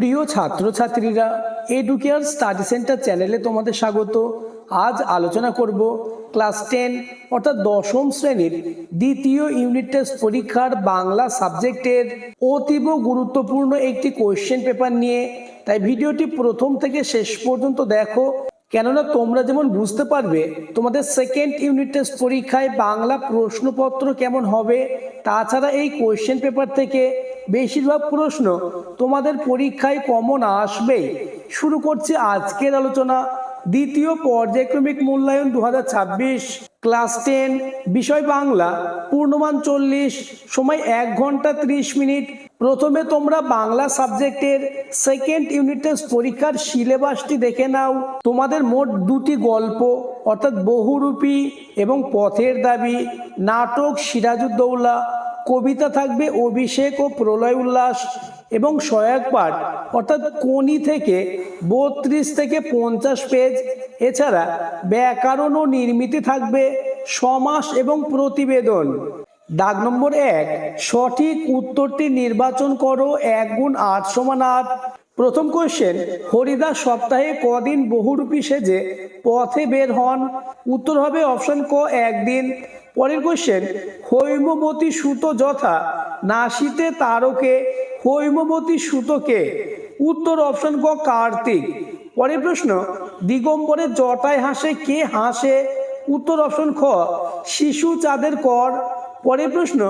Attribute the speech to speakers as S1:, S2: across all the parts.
S1: প্রিয় ছাত্রছাত্রীরা, educare study centre চ্যানেলে তোমাদের স্বাগত। আজ আলোচনা করব ক্লাস 10 অর্থাৎ দশম শ্রেণীর দ্বিতীয় ইউনিট টেস্ট পরীক্ষার বাংলা সাবজেক্টের অতীব গুরুত্বপূর্ণ একটি কোয়েশ্চেন পেপার নিয়ে। তাই ভিডিওটি প্রথম থেকে শেষ পর্যন্ত দেখো, কেননা তোমরা যেমন বুঝতে পারবে তোমাদের সেকেন্ড ইউনিট টেস্ট পরীক্ষায় বাংলা প্রশ্নপত্র কেমন হবে, তাছাড়া এই কোয়েশ্চেন পেপার থেকে বেশিরভাগ প্রশ্ন তোমাদের পরীক্ষায় কমন আসবেই। শুরু করছি আজকের আলোচনা। দ্বিতীয় পর্যায়ক্রমিক মূল্যায়ন 2026, ক্লাস 10, বিষয় বাংলা, পূর্ণমান 40, সময় 1 ঘন্টা 30 মিনিট। প্রথমে তোমরা বাংলা সাবজেক্টের সেকেন্ড ইউনিট টেস্ট পরীক্ষার সিলেবাসটি দেখে নাও। তোমাদের মোট 2টি গল্প অর্থাৎ বহুরূপী এবং পথের দাবি, নাটক সিরাজউদ্দৌলা, কবিতা থাকবে অভিষেক ও প্রলয় উল্লাস এবং সহায়ক পাঠ অর্থাৎ কোনি থেকে 32 থেকে 50 পেজ। এছাড়া ব্যাকরণ ও নির্মিতি থাকবে, সমাস এবং প্রতিবেদন। দাগ নম্বর 1, সঠিক উত্তরটি নির্বাচন করো। 1 গুণ 8 সমান 8। প্রথম কোয়েশ্চেন, হরিদাস সপ্তাহে কদিন বহুরূপী সেজে পথে বের হন? উত্তর হবে অপশন ক, 1 দিন। পরের কোয়েশ্চেন, হৈমবতী সুত যথা নাসিতে তারকে, হৈমবতী সুতকে? উত্তর অপশন ক, কার্তিক। পরের প্রশ্ন, দিগম্বরের জটায় হাসে, কে হাসে? উত্তর অপশন খ, শিশু চাঁদের কর। পরের প্রশ্ন,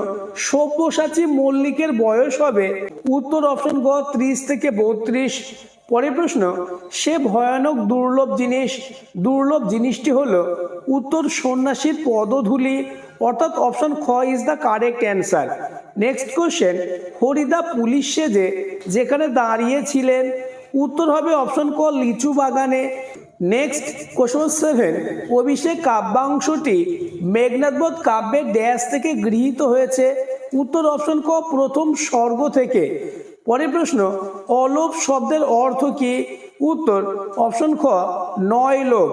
S1: সব্যসাচী মল্লিকের বয়স হবে? উত্তর অপশন গ, 30 থেকে 32। পরের প্রশ্ন, সে ভয়ানক দুর্লভ জিনিস, দুর্লভ জিনিসটি হলো? উত্তর সন্ন্যাসীর পদধূলি, অর্থাৎ অপশন খ is the correct answer. Next question, হরিদা পুলিশ সেজে যেখানে দাঁড়িয়েছিলেন? উত্তর হবে অপশন ক, লিচু বাগানে। নেক্সট কোশ্চেন 7, অভিষেক কাব্যাংশটি মেঘনাদবধ কাব্যের ড্যাশ থেকে গৃহীত হয়েছে? উত্তর অপশন ক, প্রথম স্বর্গ থেকে। পরের প্রশ্ন, অলোপ শব্দের অর্থ কি? উত্তর অপশন খ, 9 লোপ।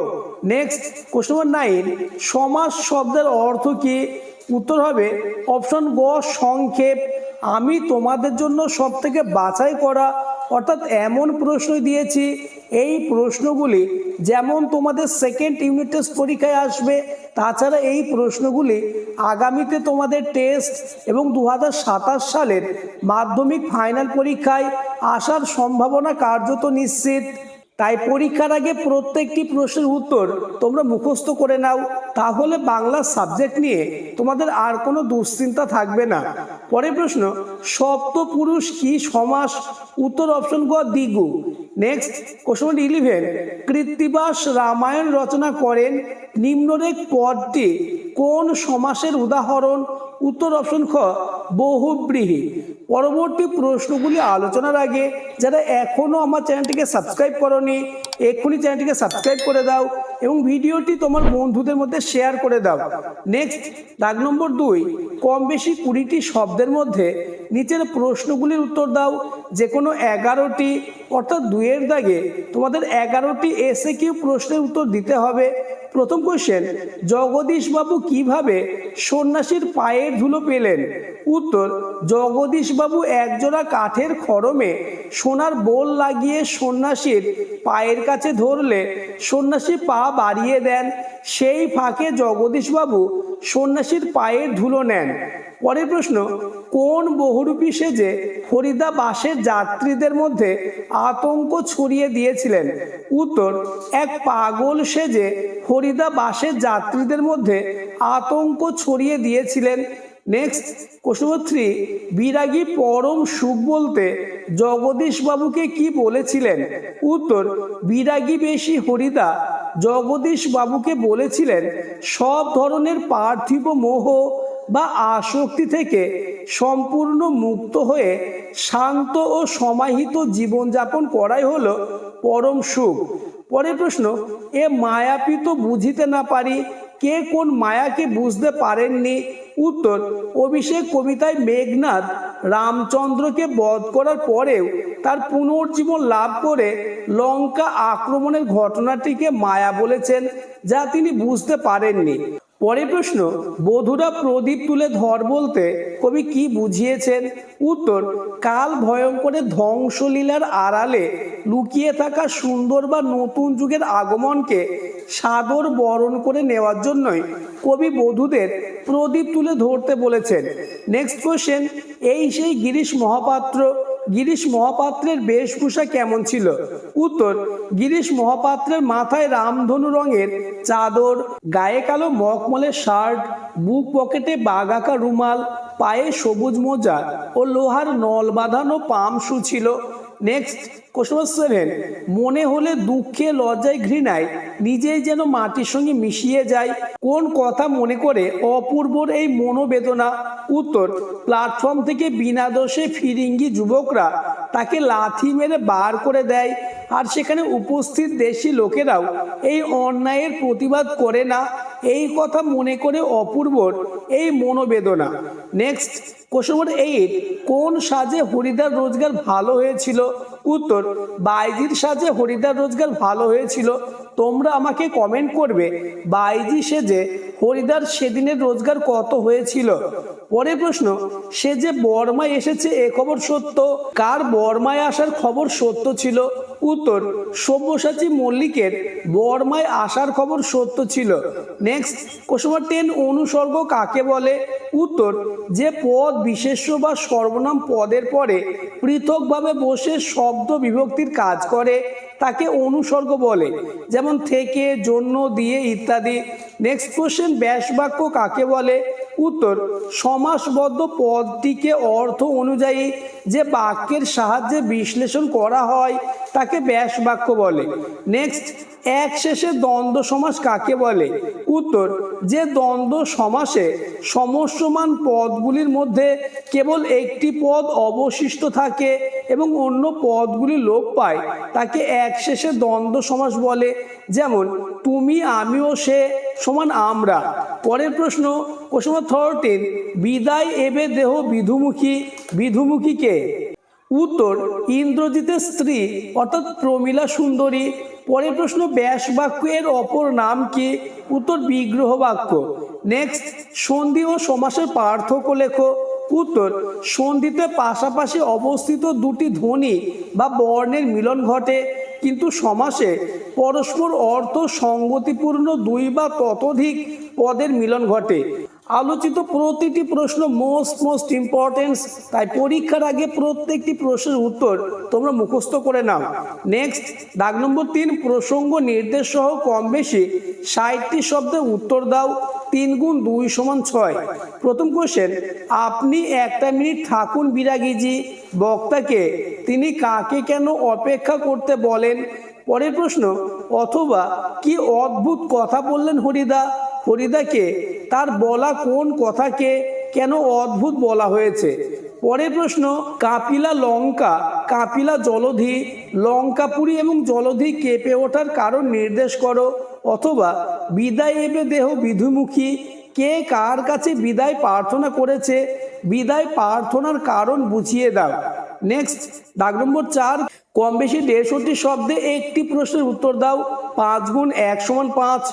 S1: নেক্সট কোশ্চেন নম্বর 9, সমাস শব্দের অর্থ কি? উত্তর হবে অপশন গ, সংক্ষেপ। আমি তোমাদের জন্য সব থেকে বাছাই করা অর্থাৎ এমন প্রশ্ন দিয়েছি, এই প্রশ্নগুলি যেমন তোমাদের সেকেন্ড ইউনিট টেস্ট পরীক্ষায় আসবে, তাছাড়া এই প্রশ্নগুলি আগামীতে তোমাদের টেস্ট এবং 2027 সালের মাধ্যমিক ফাইনাল পরীক্ষায় আসার সম্ভাবনা কার্যত নিশ্চিত। তাই পরীক্ষার আগে প্রত্যেকটি প্রশ্নের উত্তর তোমরা মুখস্থ করে নাও, তাহলে বাংলা সাবজেক্ট নিয়ে তোমাদের আর কোনো দুশ্চিন্তা থাকবে না। পরের প্রশ্ন, সপ্তপুরুষ কি সমাস? উত্তর অপশন গ, দ্বিগু। নেক্সট কোশ্চেন 11, কৃত্তিবাস রামায়ণ রচনা করেন, নিম্নরেখ পদটি কোন সমাসের উদাহরণ? উত্তর অপশন খ, বহুব্রীহি। পরবর্তী প্রশ্নগুলি আলোচনার আগে যারা এখনো আমার চ্যানেলটিকে সাবস্ক্রাইব করোনি, এক্ষুনি চ্যানেলটিকে সাবস্ক্রাইব করে দাও এবং ভিডিওটি তোমার বন্ধুদের মধ্যে শেয়ার করে দাও। নেক্সট দাগ নম্বর 2, কম বেশি 20টি শব্দের মধ্যে নিচের প্রশ্নগুলির উত্তর দাও। যে কোনো 11টি অর্থাৎ 2-এর দাগে তোমাদের 11টি এসএকিউ প্রশ্নের উত্তর দিতে হবে। প্রথম কোশ্চেন, জগদীশবাবু কিভাবে সন্ন্যাসীর পায়ের ধুলো পেলেন? উত্তর, জগদীশবাবু একজোড়া কাঠের খড়মে সোনার বোল লাগিয়ে সন্ন্যাসীর পায়ের কাছে ধরলে সন্ন্যাসী পা বাড়িয়ে দেন, সেই ফাঁকে জগদীশবাবু সন্ন্যাসীর পায়ের ধুলো নেন। পরের প্রশ্ন, কোন বহুরূপী সেজে হরিদা বাসের যাত্রীদের মধ্যে আতঙ্ক ছড়িয়ে দিয়েছিলেন? উত্তর, এক পাগল সেজে হরিদা বাসের যাত্রীদের মধ্যে আতঙ্ক ছড়িয়ে দিয়েছিলেন। নেক্সট কোশ্চেন নম্বর 3, বিরাগী পরম সুখ বলতে জগদীশবাবুকে কি বলেছিলেন? উত্তর, বিরাগী বেশি হরিদা জগদীশবাবুকে বলেছিলেন সব ধরনের পার্থিব মোহ বা আসক্তি থেকে সম্পূর্ণ মুক্ত হয়ে শান্ত ও সমাহিত জীবনযাপন করাই হলো পরম সুখ। পরের প্রশ্ন, এ মায়াপি তো বুঝিতে না পারি, কে কোন মায়াকে বুঝতে পারেননি? উত্তর, অভিষেক কবিতায় মেঘনাদ রামচন্দ্রকে বধ করার পরেও তার পুনর্জীবন লাভ করে লঙ্কা আক্রমণের ঘটনাটিকে মায়া বলেছেন, যা তিনি বুঝতে পারেননি। পরের প্রশ্ন, বধূরা প্রদীপ তুলে ধর বলতে কবি কি বুঝিয়েছেন? উত্তর, কাল ভয়ঙ্করের ধ্বংসলীলার আড়ালে লুকিয়ে থাকা সুন্দর বা নতুন যুগের আগমনকে সাদর বরণ করে নেওয়ার জন্যই কবি বধূদের প্রদীপ তুলে ধরতে বলেছেন। নেক্সট কোশ্চেন, এই সেই গিরিশ মহাপাত্র, গিরিশ মহাপাত্রের বেশভূষা কেমন ছিল? উত্তর, গিরিশ মহাপাত্রের মাথায় রামধনু রঙের চাদর, গায়ে কালো মখমলের শার্ট, বুক পকেটে বাগাকা রুমাল, পায়ে সবুজ মোজা ও লোহার নল বাঁধানো পাম শু ছিল। নেক্সট কোশ্চেন 7, মনে হলে দুঃখে লজ্জায় ঘৃণায় নিজেই যেন মাটির সঙ্গে মিশিয়ে যায়, কোন কথা মনে করে অপূর্বর এই মনোবেদনা? উত্তর, প্ল্যাটফর্ম থেকে বিনা দোষে ফিরিঙ্গি যুবকরা তাকে লাথি মেরে বার করে দেয়, আর সেখানে উপস্থিত দেশি লোকেরাও এই অন্যায়ের প্রতিবাদ করে না, এই কথা মনে করে অপূর্বর এই মনোবেদনা। নেক্সট কোশ্চেন নম্বর 8, কোন সাজে হরিদার রোজগার ভালো হয়েছিল? উত্তর, বাইজির সাজে হরিদার রোজগার ভালো হয়েছিল। তোমরা আমাকে কমেন্ট করবে বাইজি সেজে হরিদার সেদিনের রোজগার কত হয়েছিল। পরের প্রশ্ন, সে যে বর্মায় এসেছে এ খবর সত্য, কার বর্মায় আসার খবর সত্য ছিল? উত্তর, সব্যসাচী মল্লিকের বর্মায় আসার খবর সত্য ছিল। নেক্সট কোশ্চেন নম্বর 10, অনুসর্গ কাকে বলে? উত্তর, যে পদ বিশেষ্য বা সর্বনাম পদের পরে পৃথকভাবে বসে শব্দ বিভক্তির কাজ করে তাকে অনুসর্গ বলে, যেমন থেকে, জন্য, দিয়ে ইত্যাদি। নেক্সট কোশ্চেন, ব্যাসবাক্য কাকে বলে? উত্তর, সমাসবদ্ধ পদটিকে অর্থ অনুযায়ী যে বাক্যের সাহায্যে বিশ্লেষণ করা হয় তাকে ব্যাসবাক্য বলে। নেক্সট, এক শেষে দ্বন্দ্ব সমাস কাকে বলে? উত্তর, যে দ্বন্দ্ব সমাসে সমস্যমান পদগুলির মধ্যে কেবল একটি পদ অবশিষ্ট থাকে এবং অন্য পদগুলি লোপ পায় তাকে এক শেষে দ্বন্দ্ব সমাস বলে, যেমন তুমি, আমি ও সে সমান আমরা। পরের প্রশ্ন কোশ্চেন নম্বর 13, বিদায় এবে দেহ বিধুমুখী, বিধুমুখী কে? উত্তর, ইন্দ্রজিতের স্ত্রী অর্থাৎ প্রমীলা সুন্দরী। পরের প্রশ্ন, ব্যাস বাক্য এর অপর নাম কি? উত্তর, বিগ্রহ বাক্য। নেক্সট, সন্ধি ও সমাসের পার্থক্য লেখো। উত্তর, সন্ধিতে পাশাপাশি অবস্থিত দুটি ধ্বনি বা বর্ণের মিলন ঘটে, কিন্তু সমাসে পরস্পর অর্থ সঙ্গতিপূর্ণ দুই বা ততোধিক পদের মিলন ঘটে। আলোচিত প্রতিটি প্রশ্ন মোস্ট ইম্পর্টেন্স, তাই পরীক্ষার আগে প্রত্যেকটি প্রশ্নের উত্তর তোমরা মুখস্থ করে নাও। নেক্সট দাগ নম্বর 3, প্রসঙ্গ নির্দেশ সহ কম বেশি 60টি শব্দের উত্তর দাও। 3 গুণ 2 সমান 6। প্রথম কোশ্চেন, আপনি একটা মিনিট থাকুন বিরাগীজি, বক্তাকে তিনি কাকে কেন অপেক্ষা করতে বলেন? পরের প্রশ্ন, অথবা কি অদ্ভুত কথা বললেন হরিদা, হরিদাকে তার বলা কোন কথাকে কেন অদ্ভুত বলা হয়েছে? পরের প্রশ্ন, কাপিলা লঙ্কা, কাপিলা জলধি, লঙ্কাপুরী এবং জলধি কেঁপে ওঠার কারণ নির্দেশ করো। অথবা বিদায় এবে দেহ বিধুমুখী, কে কার কাছে বিদায় প্রার্থনা করেছে, বিদায় প্রার্থনার কারণ বুঝিয়ে দাও। নেক্সট দাগ নম্বর 4, কম বেশি 150টি শব্দে একটি প্রশ্নের উত্তর দাও। 5 গুণ 1 সমান 5।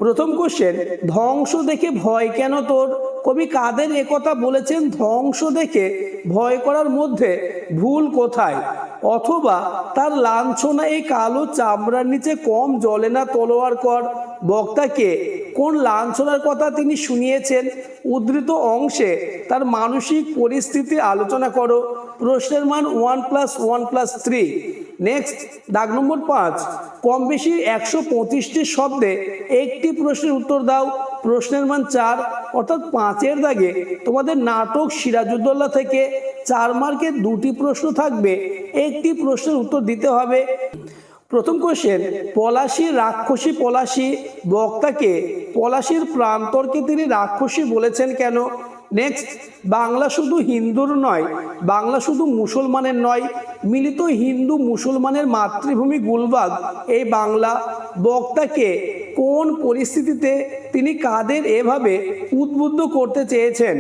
S1: প্রথম কোশ্চেন, ধ্বংস দেখে ভয় কেন তোর? কবি কাদের একথা বলেছেন? ধ্বংস দেখে ভয় করার মধ্যে ভুল কোথায়? অথবা তার লাঞ্ছনা এই কালো চামড়ার নিচে কম জ্বলে না তলোয়ার কর, বক্তাকে কোন লাঞ্ছনার কথা তিনি শুনিয়েছেন? উদ্ধৃত অংশে তার মানসিক পরিস্থিতি আলোচনা করো। প্রশ্নের মান 1 + 1 + 3। নেক্সট দাগ নম্বর 5, কম বেশি 125টি শব্দে একটি প্রশ্নের উত্তর দাও। প্রশ্নের মান 4, অর্থাৎ 5-এর দাগে তোমাদের নাটক সিরাজউদ্দৌলা থেকে 4 মার্কের 2টি প্রশ্ন থাকবে, একটি প্রশ্নের উত্তর দিতে হবে। প্রথম কোশ্চেন, পলাশী রাক্ষসী পলাশী, বক্তাকে পলাশীর প্রান্তরকে তিনি রাক্ষসী বলেছেন কেন? নেক্সট, বাংলা শুধু হিন্দুর নয়, বাংলা শুধু মুসলমানের নয়, মিলিত হিন্দু মুসলমানের মাতৃভূমি গুলবাগ এই বাংলা, বক্তাকে কোন পরিস্থিতিতে তিনি কাদের এভাবে উদ্বুদ্ধ করতে চেয়েছেন।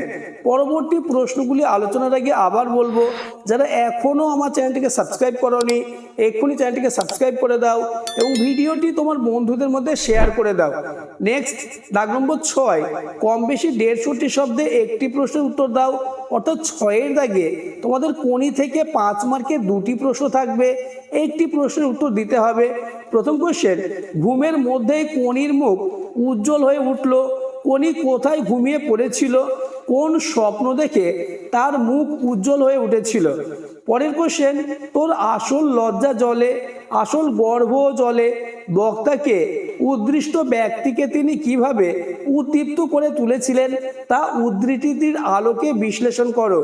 S1: পরবর্তী প্রশ্নগুলি আলোচনার আগে আবার বলবো, যারা এখনো আমার চ্যানেলটিকে সাবস্ক্রাইব করোনি এক্ষুনি চ্যানেলটিকে সাবস্ক্রাইব করে দাও এবং ভিডিওটি তোমার বন্ধুদের মধ্যে শেয়ার করে দাও। নেক্সট, দাগ নম্বর 6, কম বেশি 150টি শব্দে একটি প্রশ্নের উত্তর দাও। অর্থাৎ 6-এর দাগে তোমাদের কোনি থেকে 5 মার্কের 2টি প্রশ্ন থাকবে, একটি প্রশ্নের উত্তর দিতে হবে। প্রথম কোশ্চেন, ঘুমের মধ্যেই কোনির মুখ উজ্জ্বল হয়ে উঠল, কোনি কোথায় ঘুমিয়ে পড়েছিল, কোন স্বপ্ন দেখে তার মুখ উজ্জ্বল হয়ে উঠেছিল। পরের কোশ্চেন, তোর আসল লজ্জা জলে আসল গর্ব জলে, বক্তাকে উদ্দৃষ্ট ব্যক্তিকে তিনি কিভাবে উদ্দীপ্ত করে তুলেছিলেন তা উদ্ধৃতিটির আলোকে বিশ্লেষণ করো।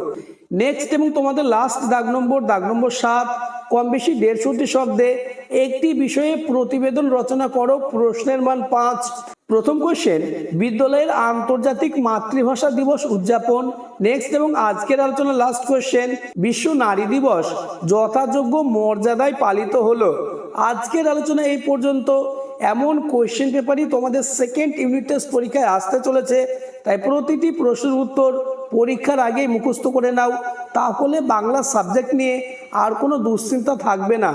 S1: নেক্সট এবং তোমাদের লাস্ট দাগ নম্বর 7, কম বেশি 150টি শব্দে একটি বিষয়ে প্রতিবেদন রচনা করো, প্রশ্নের মান 5। প্রথম কোশ্চেন, বিদ্যালয়ের আন্তর্জাতিক মাতৃভাষা দিবস উদযাপন। নেক্সট এবং আজকের আলোচনার লাস্ট কোশ্চেন, বিশ্ব নারী দিবস যথাযোগ্য মর্যাদায় পালিত হলো। আজকের আলোচনা এই পর্যন্ত। এমন কোশ্চেন পেপারই তোমাদের সেকেন্ড ইউনিট টেস্ট পরীক্ষায় আসতে চলেছে, তাই প্রতিটি প্রশ্নের উত্তর পরীক্ষার আগেই মুখস্থ করে নাও, তাহলে বাংলা সাবজেক্ট নিয়ে আর কোনো দুশ্চিন্তা থাকবে না।